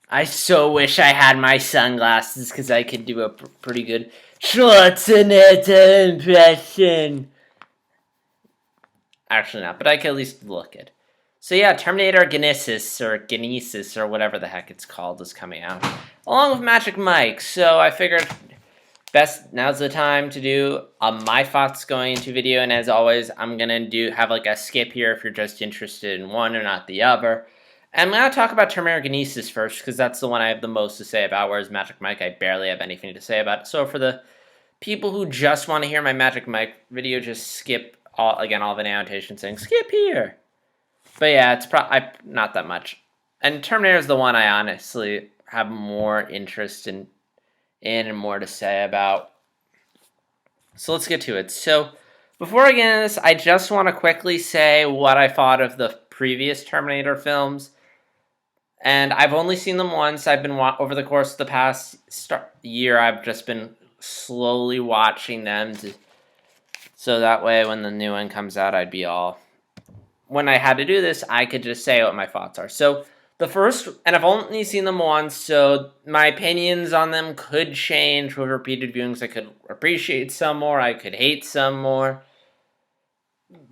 I so wish I had my sunglasses because I could do a pretty good Schwarzenegger impression. Actually, not, but I could at least look it. So yeah, Terminator Genysis or whatever the heck it's called is coming out, along with Magic Mike. So I figured now's the time to do a my thoughts going into video, and as always, I'm gonna have like a skip here if you're just interested in one or not the other. And I'm gonna talk about Terminator Genesis first because that's the one I have the most to say about. Whereas Magic Mike, I barely have anything to say about. So for the people who just want to hear my Magic Mike video, just skip all the annotations saying skip here. But yeah, it's not that much. And Terminator is the one I honestly have more interest in and more to say about. So let's get to it. So before I get into this, I just want to quickly say what I thought of the previous Terminator films. And I've only seen them once. I've been over the course of the past year. I've just been slowly watching them, so that way when the new one comes out, I'd be all. When I had to do this, I could just say what my thoughts are. So the first, and I've only seen them once, so my opinions on them could change with repeated viewings. I could appreciate some more. I could hate some more.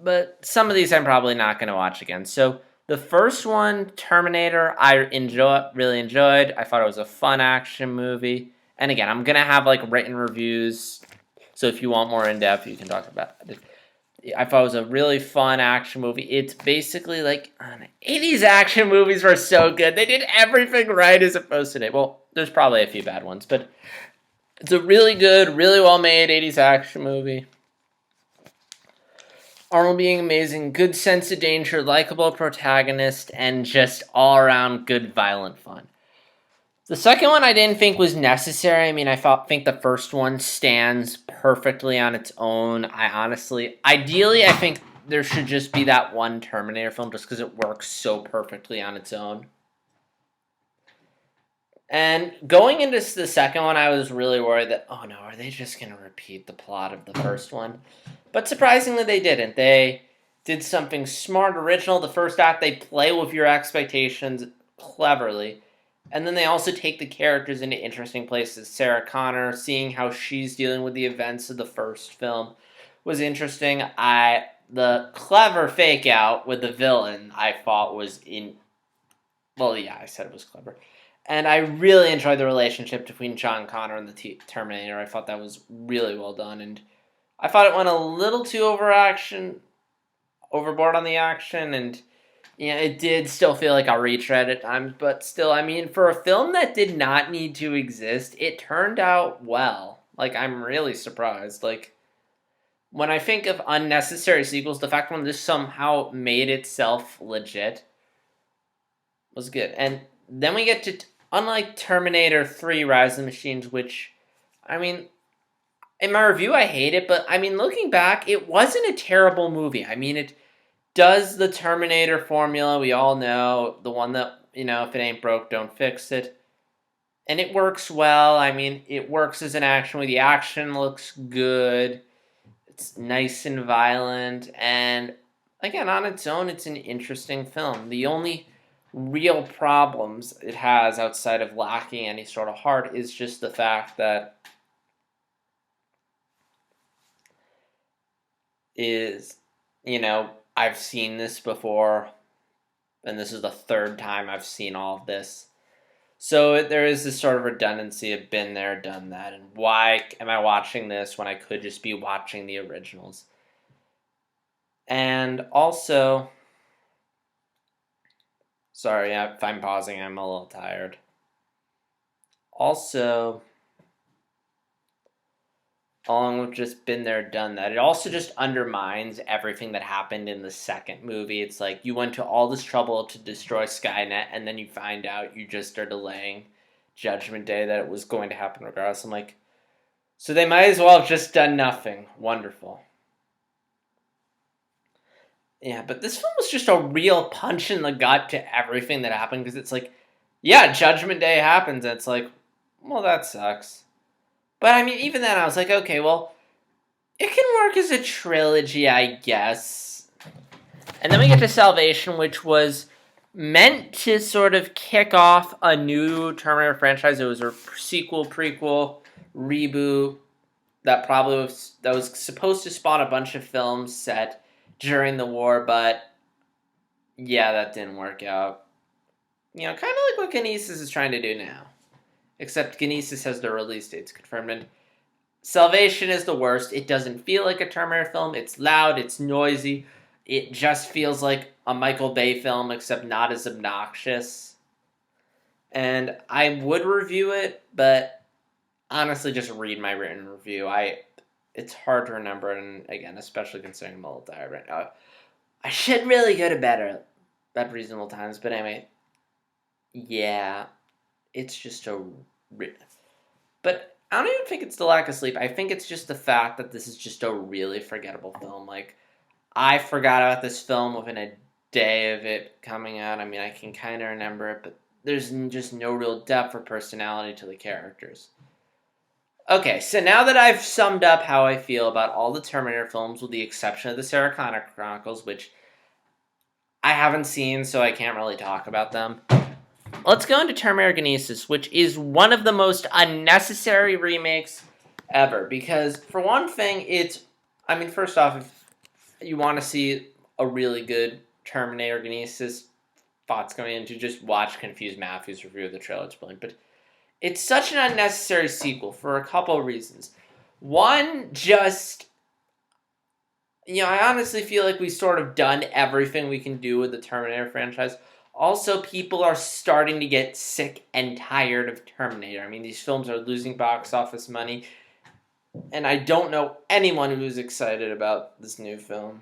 But some of these I'm probably not going to watch again. So the first one, Terminator, I really enjoyed. I thought it was a fun action movie. And again, I'm going to have like written reviews. So if you want more in depth, you can talk about it. I thought it was a really fun action movie. It's basically like 80s action movies were so good. They did everything right as opposed to today. Well, there's probably a few bad ones, but it's a really good, really well made 80s action movie. Arnold being amazing, good sense of danger, likable protagonist, and just all around good violent fun. The second one I didn't think was necessary. I mean, I think the first one stands perfectly on its own. Ideally, I think there should just be that one Terminator film just because it works so perfectly on its own. And going into the second one, I was really worried that, oh no, are they just going to repeat the plot of the first one? But surprisingly, they didn't. They did something smart, original. The first act, they play with your expectations cleverly. And then they also take the characters into interesting places. Sarah Connor, seeing how she's dealing with the events of the first film was interesting. The clever fake out with the villain, I thought was I said it was clever. And I really enjoyed the relationship between John Connor and the Terminator. I thought that was really well done. And I thought it went a little too overboard on the action, and it did still feel like a retread at times, but still, I mean, for a film that did not need to exist, it turned out well. Like, I'm really surprised. Like, when I think of unnecessary sequels, the fact when this somehow made itself legit was good. And then we get to, unlike Terminator 3 Rise of the Machines, which, I mean, in my review, I hate it, but, I mean, looking back, it wasn't a terrible movie. I mean, it does the Terminator formula we all know, the one that, if it ain't broke, don't fix it. And it works well. I mean, it works as an action movie. The action looks good. It's nice and violent. And, again, on its own, it's an interesting film. The only real problems it has outside of lacking any sort of heart is just the fact that I've seen this before, and this is the third time I've seen all of this. So there is this sort of redundancy of been there, done that, and why am I watching this when I could just be watching the originals? And also, sorry if I'm pausing, I'm a little tired. Also, along with just been there, done that, it also just undermines everything that happened in the second movie. It's like you went to all this trouble to destroy Skynet, and then you find out you just are delaying Judgment Day, that it was going to happen regardless. I'm like, so they might as well have just done nothing. Wonderful. Yeah, but this film was just a real punch in the gut to everything that happened, because it's like, yeah, Judgment Day happens, and it's like, well, that sucks. But, I mean, even then, I was like, okay, well, it can work as a trilogy, I guess. And then we get to Salvation, which was meant to sort of kick off a new Terminator franchise. It was a sequel, prequel, reboot that was supposed to spawn a bunch of films set during the war, but yeah, that didn't work out. You know, kind of like what Genysis is trying to do now. Except Genysis has the release dates confirmed, and Salvation is the worst. It doesn't feel like a Terminator film. It's loud, it's noisy. It just feels like a Michael Bay film, except not as obnoxious. And I would review it, but honestly, just read my written review. It's hard to remember, and again, especially considering I'm a little tired right now. I should really go to bed at reasonable times, but anyway, yeah, it's just a. But I don't even think it's the lack of sleep. I think it's just the fact that this is just a really forgettable film. Like, I forgot about this film within a day of it coming out. I mean, I can kind of remember it, but there's just no real depth or personality to the characters. Okay, so now that I've summed up how I feel about all the Terminator films, with the exception of the Sarah Connor Chronicles, which I haven't seen, so I can't really talk about them, let's go into Terminator Genysis, which is one of the most unnecessary remakes ever. Because, for one thing, first off, if you want to see a really good Terminator Genysis, thoughts going into, just watch Confused Matthew's review of the trailer. It's brilliant. But it's such an unnecessary sequel for a couple of reasons. One, I honestly feel like we've sort of done everything we can do with the Terminator franchise. Also, people are starting to get sick and tired of Terminator. I mean, these films are losing box office money, and I don't know anyone who's excited about this new film.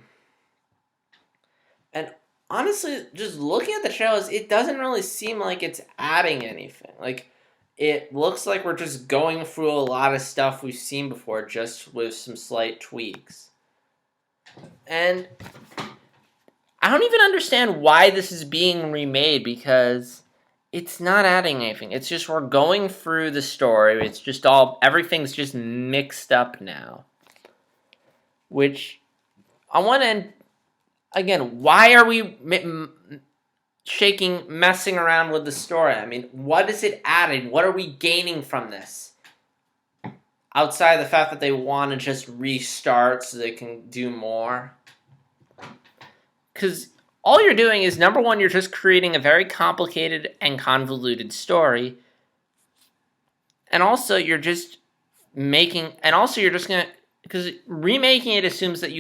And honestly, just looking at the trailers, it doesn't really seem like it's adding anything. Like, it looks like we're just going through a lot of stuff we've seen before, just with some slight tweaks. And I don't even understand why this is being remade, because it's not adding anything. It's just we're going through the story. It's just everything's just mixed up now. Which, I want to, again, why are we messing around with the story? I mean, what is it adding? What are we gaining from this? Outside of the fact that they want to just restart so they can do more. Because all you're doing is, number one, you're just creating a very complicated and convoluted story. And also, you're just going to, because remaking it assumes that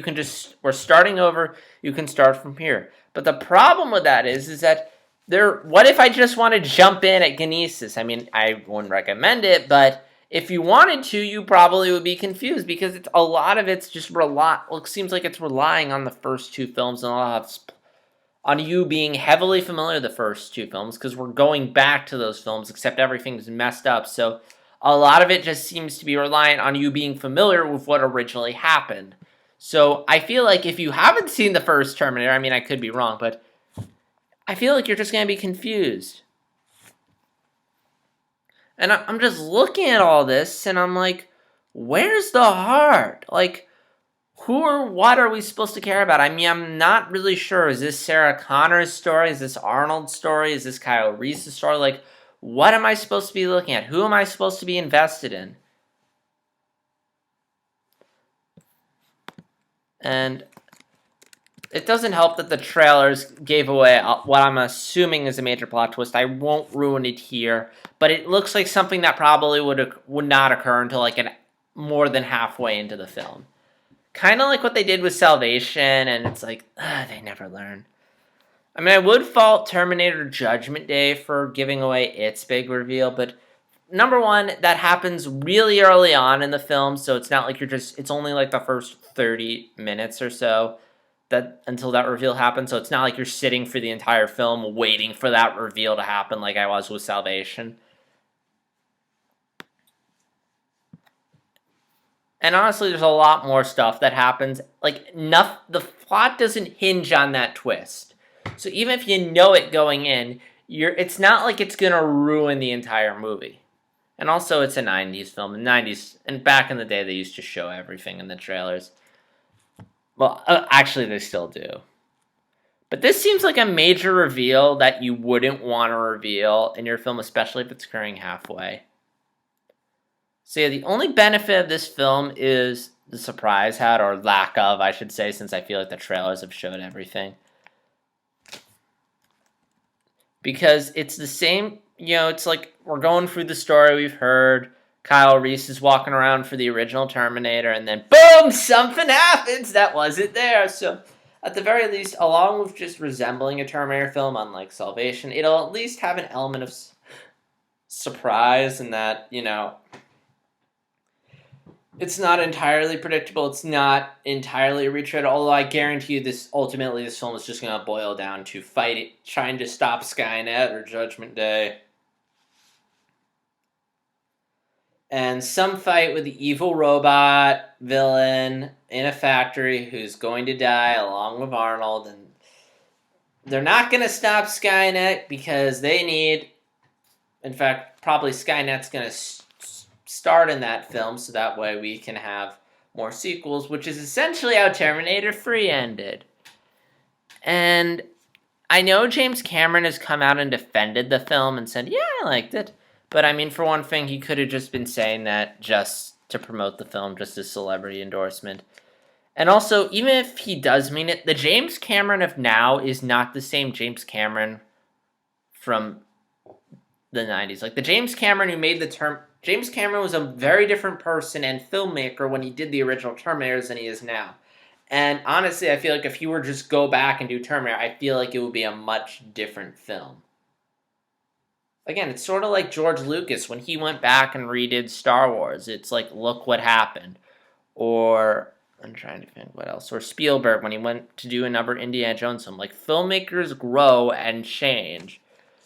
we're starting over, you can start from here. But the problem with that is that what if I just want to jump in at Genysis? I mean, I wouldn't recommend it, but if you wanted to, you probably would be confused, because a lot of it's just it seems like it's relying on the first two films, and on you being heavily familiar with the first two films, because we're going back to those films, except everything's messed up. So a lot of it just seems to be reliant on you being familiar with what originally happened. So I feel like if you haven't seen the first Terminator, I mean, I could be wrong, but I feel like you're just going to be confused. And I'm just looking at all this, and I'm like, where's the heart? Like, who or what are we supposed to care about? I mean, I'm not really sure. Is this Sarah Connor's story? Is this Arnold's story? Is this Kyle Reese's story? Like, what am I supposed to be looking at? Who am I supposed to be invested in? And it doesn't help that the trailers gave away what I'm assuming is a major plot twist. I won't ruin it here, but it looks like something that probably would not occur until like more than halfway into the film. Kind of like what they did with Salvation, and it's like, they never learn. I mean, I would fault Terminator Judgment Day for giving away its big reveal, but number one, that happens really early on in the film, so it's not like it's only like the first 30 minutes or so until that reveal happens, so it's not like you're sitting for the entire film waiting for that reveal to happen like I was with Salvation. And honestly, there's a lot more stuff that happens. Like, the plot doesn't hinge on that twist. So even if you know it going in, it's not like it's going to ruin the entire movie. And also, it's a 90s film. In the 90s, and back in the day, they used to show everything in the trailers. Well, actually, they still do. But this seems like a major reveal that you wouldn't want to reveal in your film, especially if it's occurring halfway. So yeah, the only benefit of this film is the surprise hat, or lack of, I should say, since I feel like the trailers have showed everything. Because it's the same, it's like we're going through the story we've heard. Kyle Reese is walking around for the original Terminator, and then boom, something happens that wasn't there. So, at the very least, along with just resembling a Terminator film, unlike Salvation, it'll at least have an element of surprise in that, it's not entirely predictable. It's not entirely a retread. Although I guarantee you, this film is just going to boil down to trying to stop Skynet or Judgment Day, and some fight with the evil robot villain in a factory who's going to die along with Arnold. And they're not going to stop Skynet because they need. In fact, probably Skynet's going to start in that film, so that way we can have more sequels, which is essentially how Terminator 3 ended. And I know James Cameron has come out and defended the film and said, yeah, I liked it. But I mean, for one thing, he could have just been saying that just to promote the film, just as celebrity endorsement. And also, even if he does mean it, the James Cameron of now is not the same James Cameron from the 90s. Like, the James Cameron who made the term... James Cameron was a very different person and filmmaker when he did the original Terminators than he is now. And honestly, I feel like if he were just go back and do Terminator, I feel like it would be a much different film. Again, it's sort of like George Lucas when he went back and redid Star Wars. It's like, look what happened. Or, I'm trying to think what else. Or Spielberg when he went to do another Indiana Jones film. Like, filmmakers grow and change.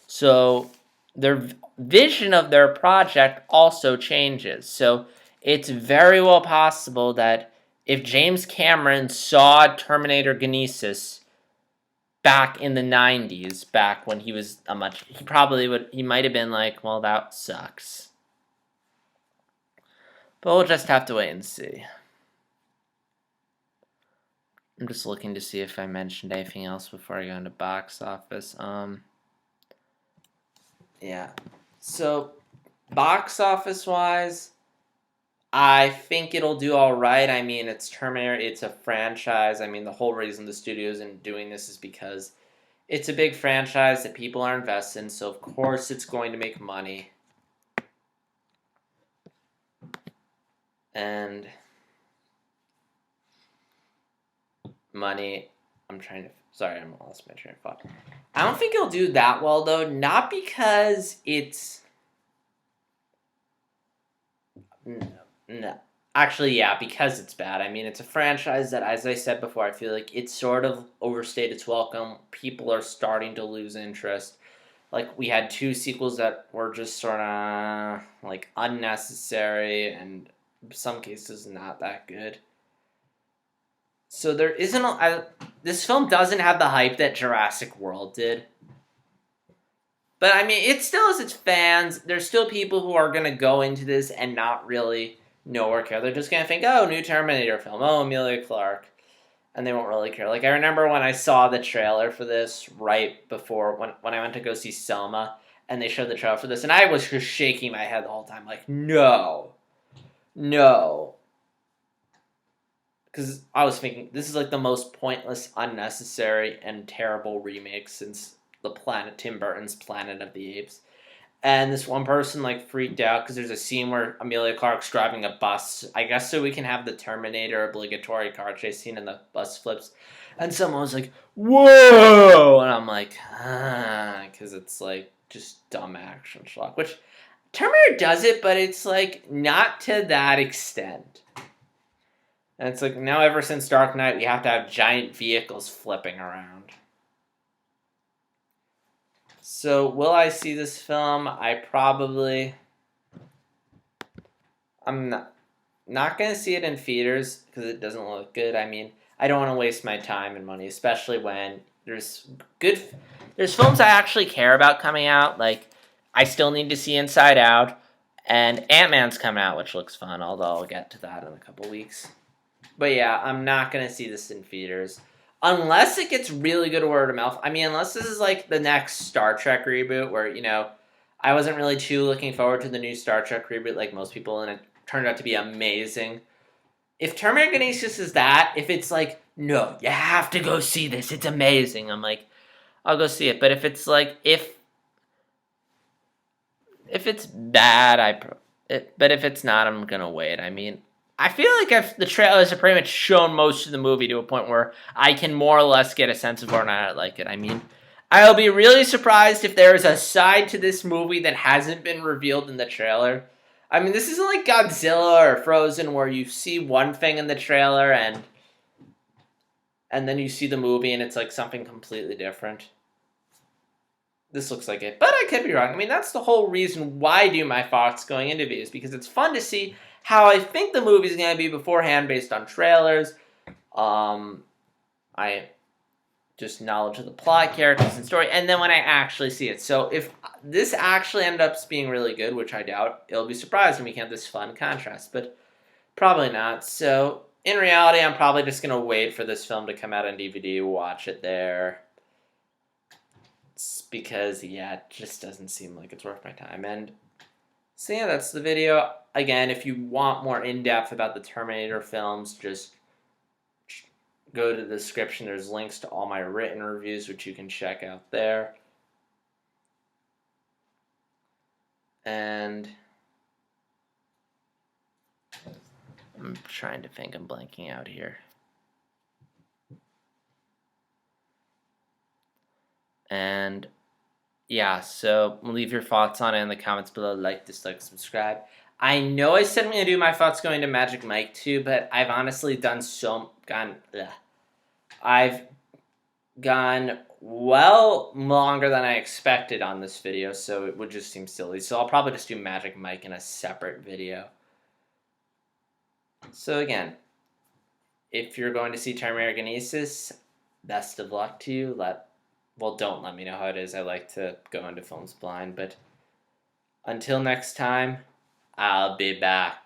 So their vision of their project also changes. So it's very well possible that if James Cameron saw Terminator Genysis back in the 90s, back when he was he might have been like, well, that sucks. But we'll just have to wait and see. I'm just looking to see if I mentioned anything else before I go into box office. Yeah. So, box office wise, I think it'll do all right. I mean, it's Terminator. It's a franchise. I mean, the whole reason the studio isn't doing this is because it's a big franchise that people are invested in. So, of course, it's going to make money. And money. Sorry, I lost my train of thought. I don't think it'll do that well, though. Not because it's... No. Actually, yeah, because it's bad. I mean, it's a franchise that, as I said before, I feel like it's sort of overstayed its welcome. People are starting to lose interest. Like, we had 2 sequels that were just sort of, like, unnecessary, and in some cases not that good. So there isn't this film doesn't have the hype that Jurassic World did. But, I mean, it still has its fans. There's still people who are going to go into this and not really know or care. They're just going to think, oh, new Terminator film. Oh, Emilia Clarke. And they won't really care. Like, I remember when I saw the trailer for this right before, when I went to go see Selma, and they showed the trailer for this, and I was just shaking my head the whole time, like, no. Because I was thinking, this is like the most pointless, unnecessary, and terrible remake since Tim Burton's Planet of the Apes. And this one person like freaked out because there's a scene where Emilia Clarke's driving a bus, I guess so we can have the Terminator obligatory car chase scene and the bus flips. And someone was like, whoa! And I'm like, because it's like just dumb action schlock. Which, Terminator does it, but it's like not to that extent. And it's like, now ever since Dark Knight, we have to have giant vehicles flipping around. So, will I see this film? I'm not going to see it in theaters because it doesn't look good. I mean, I don't want to waste my time and money, especially when there's films I actually care about coming out. Like, I still need to see Inside Out, and Ant-Man's coming out, which looks fun, although I'll get to that in a couple weeks. But yeah, I'm not going to see this in theaters. unless it gets really good word of mouth. I mean, unless this is like the next Star Trek reboot where, I wasn't really too looking forward to the new Star Trek reboot like most people, and it turned out to be amazing. If Terminator Genysis is that, if it's like, no, you have to go see this, it's amazing, I'm like, I'll go see it. But if it's like, if it's bad, but if it's not, I'm gonna wait. I mean, I feel like the trailers have pretty much shown most of the movie to a point where I can more or less get a sense of whether or not I like it. I mean, I'll be really surprised if there is a side to this movie that hasn't been revealed in the trailer. I mean, this isn't like Godzilla or Frozen where you see one thing in the trailer and then you see the movie and it's like something completely different. This looks like it, but I could be wrong. I mean, that's the whole reason why I do my thoughts going into videos, because it's fun to see how I think the movie's going to be beforehand based on trailers. I just knowledge of the plot, characters, and story, and then when I actually see it. So if this actually ended up being really good, which I doubt, it'll be surprised when we can have this fun contrast, but probably not. So in reality, I'm probably just going to wait for this film to come out on DVD, watch it there. Because, yeah, it just doesn't seem like it's worth my time. And so, yeah, that's the video. Again, if you want more in-depth about the Terminator films, just go to the description. There's links to all my written reviews, which you can check out there. And I'm trying to think. I'm blanking out here. And yeah, so leave your thoughts on it in the comments below. Like, dislike, subscribe. I know I said I'm going to do my thoughts going to Magic Mike 2, but I've honestly I've gone well longer than I expected on this video, so it would just seem silly. So I'll probably just do Magic Mike in a separate video. So again, if you're going to see Terminator Genysis, best of luck to you. Don't let me know how it is. I like to go into films blind, but until next time, I'll be back.